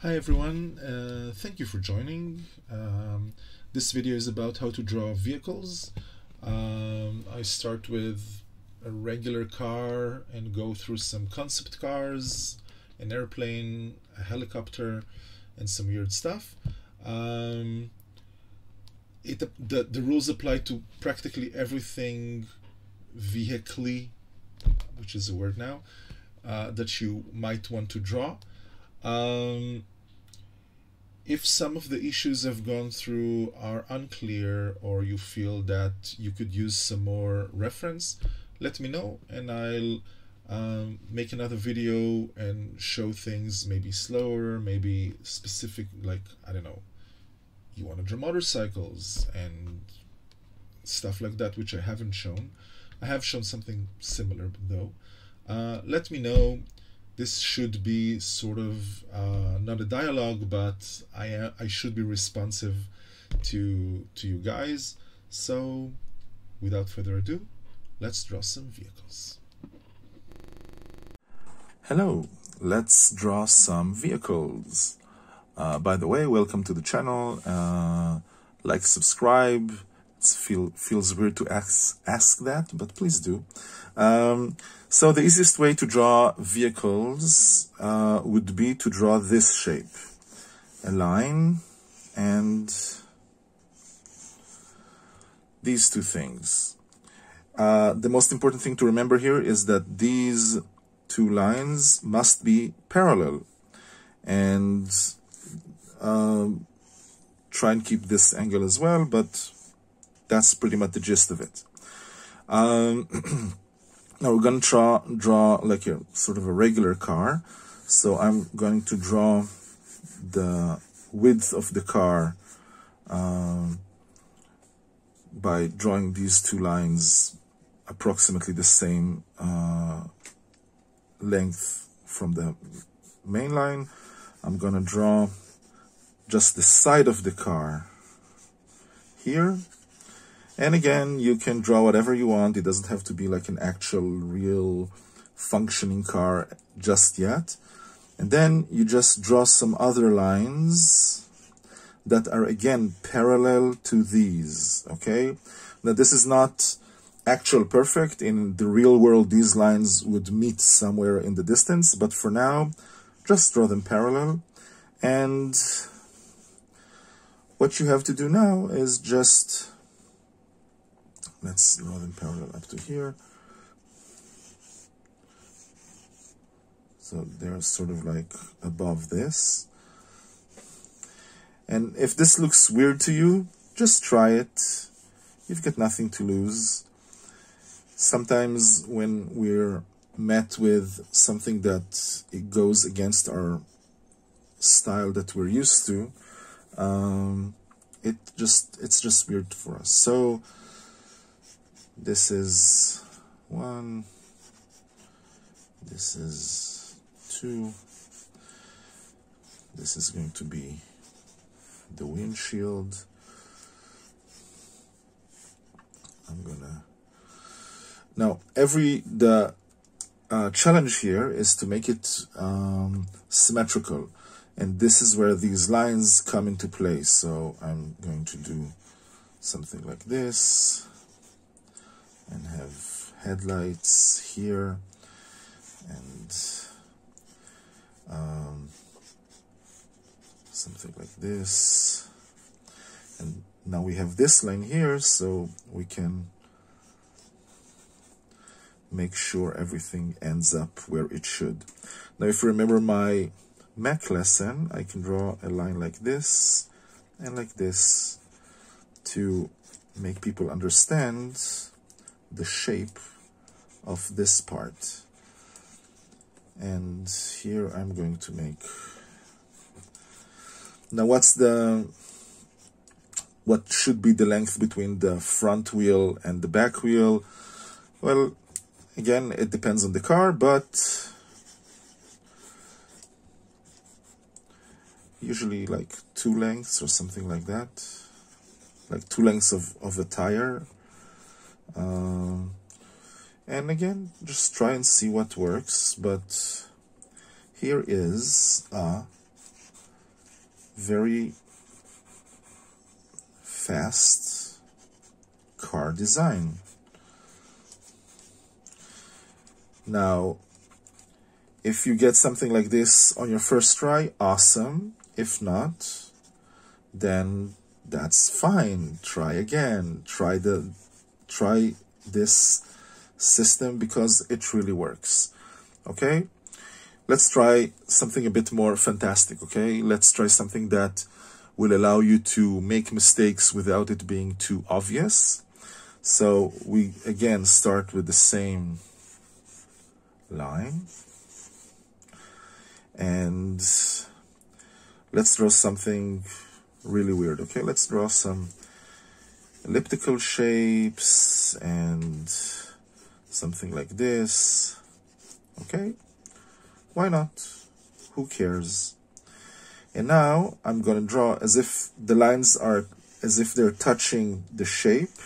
Hi everyone, thank you for joining. This video is about how to draw vehicles. I start with a regular car and go through some concept cars, an airplane, a helicopter, and some weird stuff. The rules apply to practically everything vehicle, which is a word now, that you might want to draw. If some of the issues I've gone through are unclear or you feel that you could use some more reference, let me know and I'll make another video and show things maybe slower, maybe specific, like, I don't know, you want to draw motorcycles and stuff like that, which I haven't shown. I have shown something similar though. Let me know. This should be sort of not a dialogue, but I should be responsive to you guys. So without further ado, let's draw some vehicles. Hello, let's draw some vehicles. By the way, welcome to the channel. Like, subscribe. It feels weird to ask that, but please do. So the easiest way to draw vehicles would be to draw this shape. A line and these two things. The most important thing to remember here is that these two lines must be parallel. And try and keep this angle as well, but that's pretty much the gist of it. Now we're going to draw like a sort of a regular car. So I'm going to draw the width of the car by drawing these two lines approximately the same length from the main line. I'm going to draw just the side of the car here. And again, you can draw whatever you want. It doesn't have to be like an actual, real, functioning car just yet. And then you just draw some other lines that are, again, parallel to these, okay? Now, this is not actual perfect. In the real world, these lines would meet somewhere in the distance. But for now, just draw them parallel. And what you have to do now is just... let's draw them parallel up to here. So they're sort of like above this. And if this looks weird to you, just try it. You've got nothing to lose. Sometimes when we're met with something that it goes against our style that we're used to, it's just weird for us. So this is 1, this is 2, this is going to be the windshield. I'm gonna... Now, the challenge here is to make it symmetrical, and this is where these lines come into play. So I'm going to do something like this, and have headlights here, and something like this. And now we have this line here, so we can make sure everything ends up where it should. Now, if you remember my Mech lesson, I can draw a line like this and like this to make people understand the shape of this part. And here I'm going to make... Now what should be the length between the front wheel and the back wheel? Well, again, it depends on the car, but usually like 2 lengths or something like that. Like 2 lengths of a tire. And again, just try and see what works. But here is a very fast car design. Now, if you get something like this on your first try, awesome. If not, then that's fine. Try again. Try this system because it really works. Okay? Let's try something a bit more fantastic, okay? Let's try something that will allow you to make mistakes without it being too obvious. So we again start with the same line. And let's draw something really weird, okay? Let's draw some elliptical shapes and something like this, okay? Why not? Who cares? And now I'm going to draw as if the lines are as if they're touching the shape,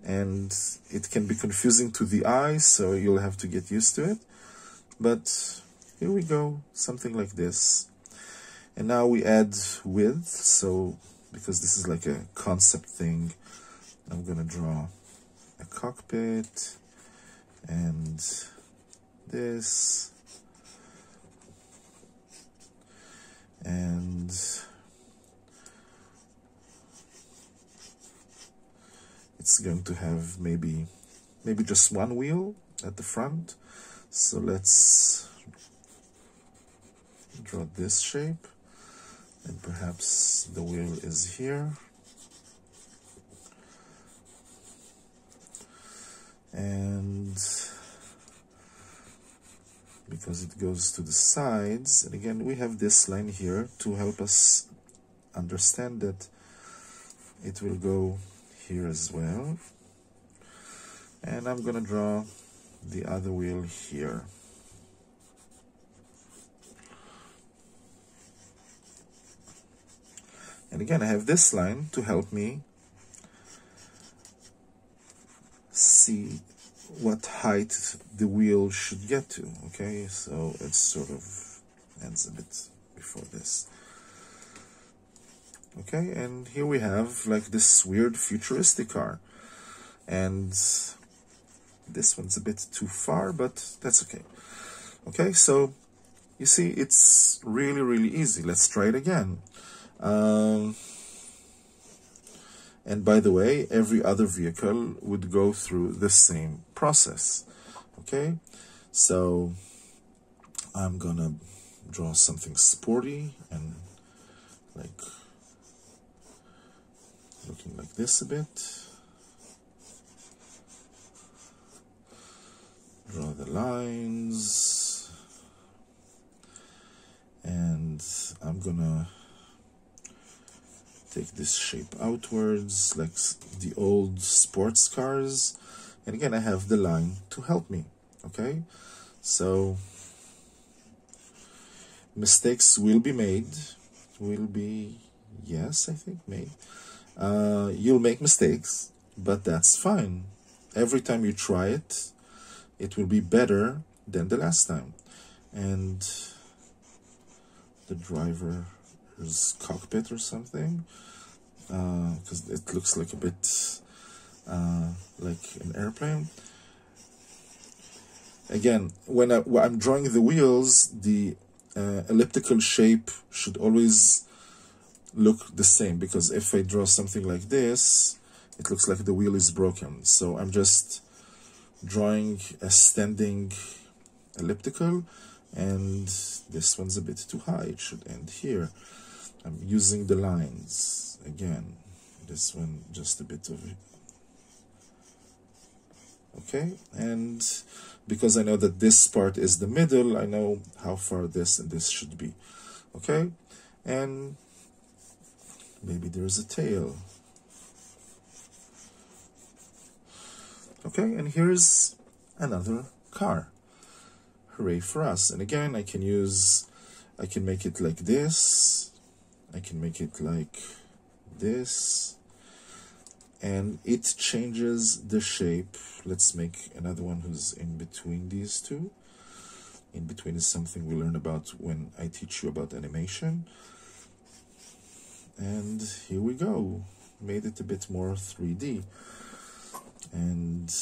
and it can be confusing to the eye, so you'll have to get used to it. But here we go, something like this. And now we add width, so because this is like a concept thing, I'm going to draw a cockpit and this. And it's going to have maybe just one wheel at the front. So let's draw this shape, and perhaps the wheel is here. And because it goes to the sides, and again we have this line here to help us understand that it will go here as well. And I'm gonna draw the other wheel here. And again I have this line to help me see what height the wheel should get to, okay? So it sort of ends a bit before this. Okay, and here we have like this weird futuristic car. And this one's a bit too far, but that's okay. Okay, so you see, it's really, really easy. Let's try it again. And by the way, every other vehicle would go through the same process. Okay, so I'm gonna draw something sporty and like looking like this a bit. Draw the lines, and I'm gonna take this shape outwards like the old sports cars, and again I have the line to help me. Okay, so mistakes will be made, yes, I think made. You'll make mistakes, but that's fine. Every time you try it, it will be better than the last time. And the driver's cockpit or something, because it looks like a bit like an airplane. Again, when I'm drawing the wheels, the elliptical shape should always look the same, because if I draw something like this, it looks like the wheel is broken. So I'm just drawing a standing elliptical, and this one's a bit too high, it should end here. I'm using the lines again, this one just a bit of it. Okay, and because I know that this part is the middle, I know how far this and this should be. Okay, and maybe there's a tail. Okay, and here's another car. Hooray for us. And again, I can make it like this, I can make it like this, and it changes the shape. Let's make another one who's in between these two. In between is something we learn about when I teach you about animation. And here we go. Made it a bit more 3D. And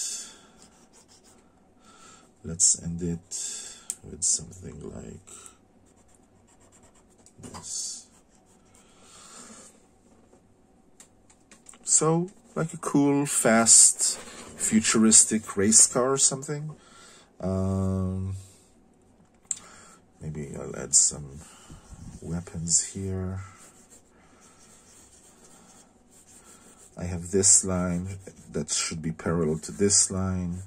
let's end it with something like this. So, like a cool, fast, futuristic race car or something. Maybe I'll add some weapons here. I have this line that should be parallel to this line,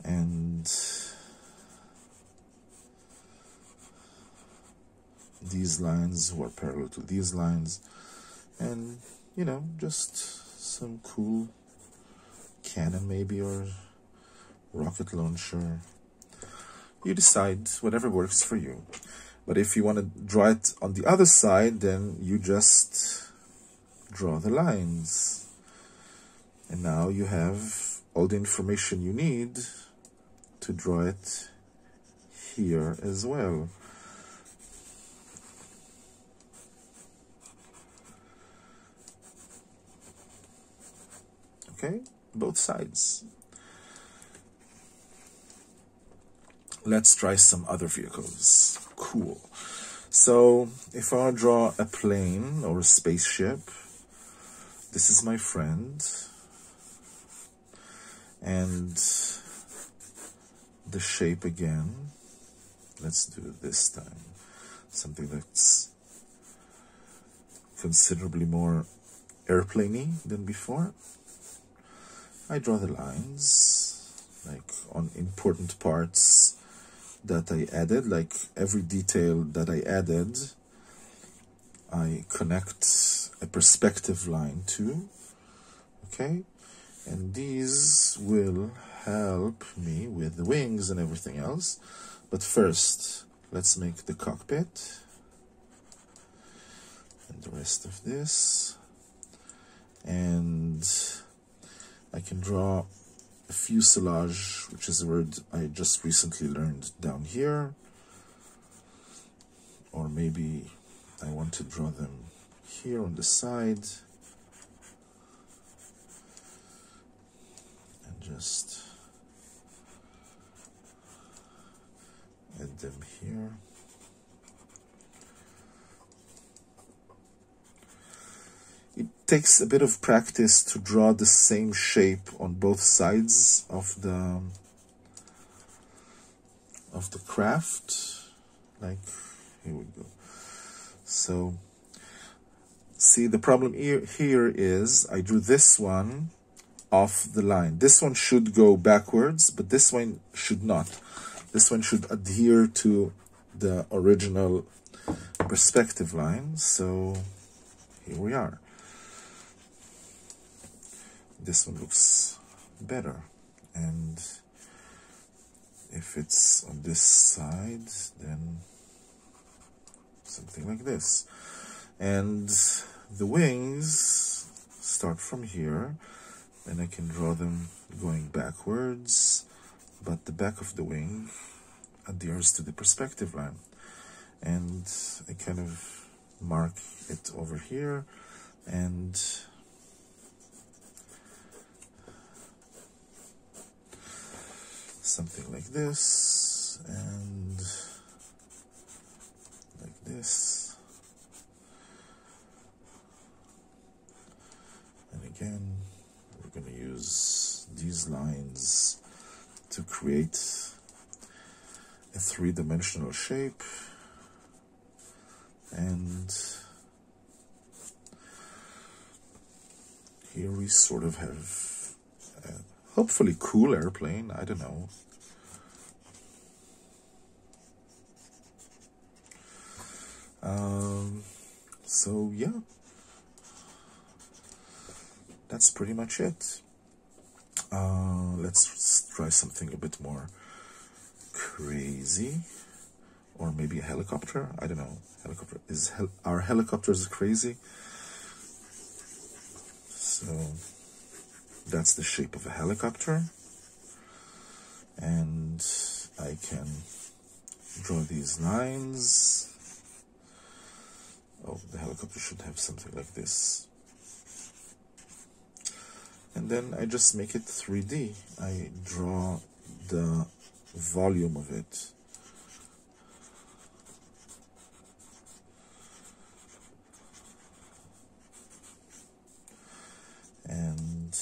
and these lines who are parallel to these lines, and you know, just some cool cannon maybe, or rocket launcher. You decide, whatever works for you. But if you want to draw it on the other side, then you just draw the lines. And now you have all the information you need to draw it here as well. Okay, both sides. Let's try some other vehicles. Cool. So if I want to draw a plane or a spaceship, this is my friend. And the shape again. Let's do it this time. Something that's considerably more airplane-y than before. I draw the lines, like on important parts that I added, like every detail that I added, I connect a perspective line to, okay? And these will help me with the wings and everything else. But first, let's make the cockpit and the rest of this. And I can draw a fuselage, which is a word I just recently learned down here. Or maybe I want to draw them here on the side. And just add them here. It takes a bit of practice to draw the same shape on both sides of the craft. Like, here we go. So, see, the problem here is I drew this one off the line. This one should go backwards, but this one should not. This one should adhere to the original perspective line. So, here we are. This one looks better, and if it's on this side, then something like this. And the wings start from here, and I can draw them going backwards, but the back of the wing adheres to the perspective line. And I kind of mark it over here, and something like this, and like this, and again we're going to use these lines to create a three-dimensional shape. And here we sort of have a hopefully cool airplane, I don't know. So yeah, that's pretty much it. Let's try something a bit more crazy, or maybe a helicopter. I don't know. Helicopter is our helicopters crazy. So that's the shape of a helicopter, and I can draw these lines Oh, the helicopter should have something like this. And then I just make it 3D. I draw the volume of it. And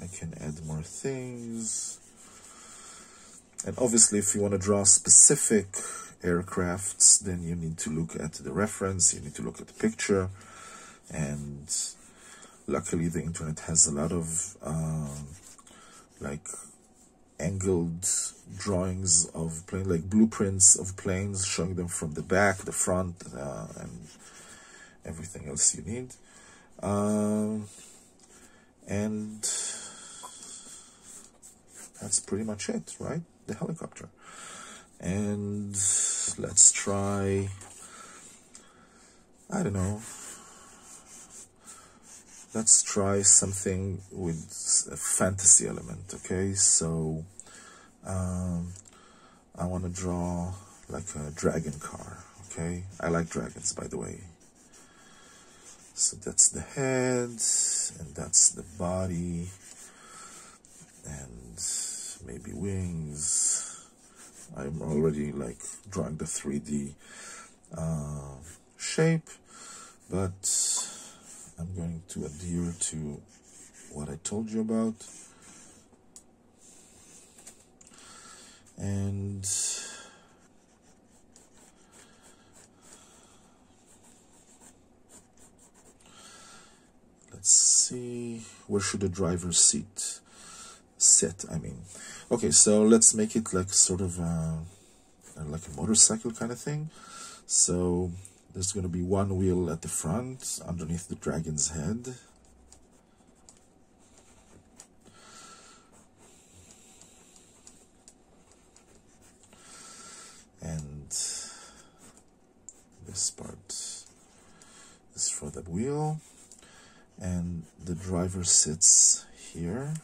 I can add more things. And obviously, if you want to draw specific aircrafts, then you need to look at the reference, you need to look at the picture. And luckily, the internet has a lot of like angled drawings of planes, like blueprints of planes, showing them from the back, the front, and everything else you need. And that's pretty much it, right? The helicopter. And let's try, I don't know, let's try something with a fantasy element, okay? So I want to draw like a dragon car, okay? I like dragons, by the way. So that's the head, and that's the body, and maybe wings. I'm already like drawing the 3D shape, but I'm going to adhere to what I told you about. And let's see, where should the driver's seat sit? I mean, okay, so let's make it like sort of like a motorcycle kind of thing. So there's going to be one wheel at the front underneath the dragon's head. And this part is for the wheel. And the driver sits here.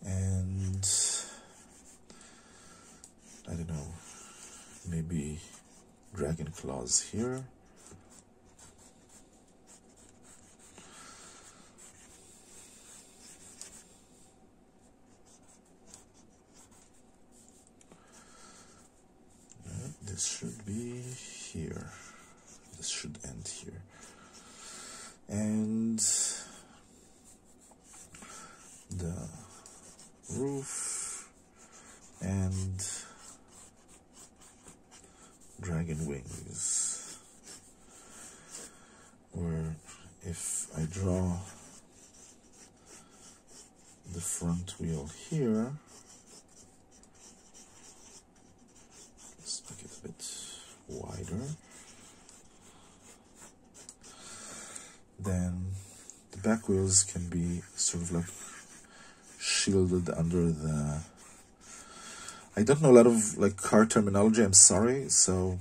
And I don't know, maybe dragon claws here. This should be here. This should end here. And the roof and dragon wings, where if I draw the front wheel here, let's make it a bit wider, then the back wheels can be sort of like shielded under the, I don't know a lot of like car terminology, I'm sorry. So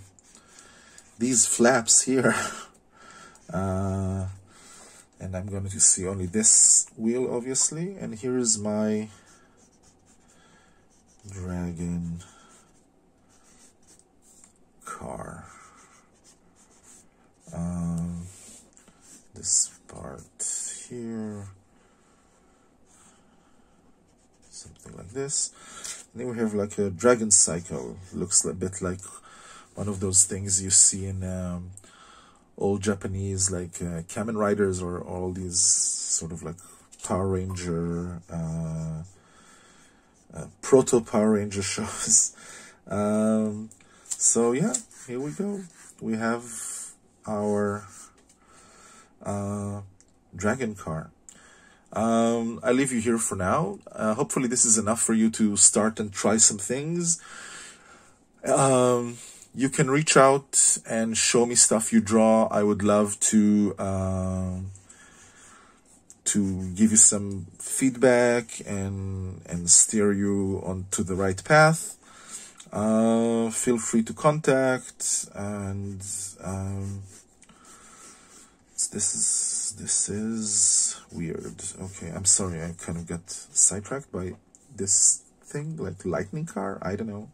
these flaps here, and I'm going to see only this wheel obviously, and here is my dragon car. This part here, something like this. And then we have like a dragon cycle. Looks a bit like one of those things you see in old Japanese, like Kamen Riders, or all these sort of like Power Ranger, proto Power Ranger shows. So yeah, here we go. We have our dragon car. I leave you here for now. Hopefully this is enough for you to start and try some things. You can reach out and show me stuff you draw. I would love to give you some feedback and steer you onto the right path. Feel free to contact, and this is weird. Okay, I'm sorry, I kind of got sidetracked by this thing, like lightning car, I don't know.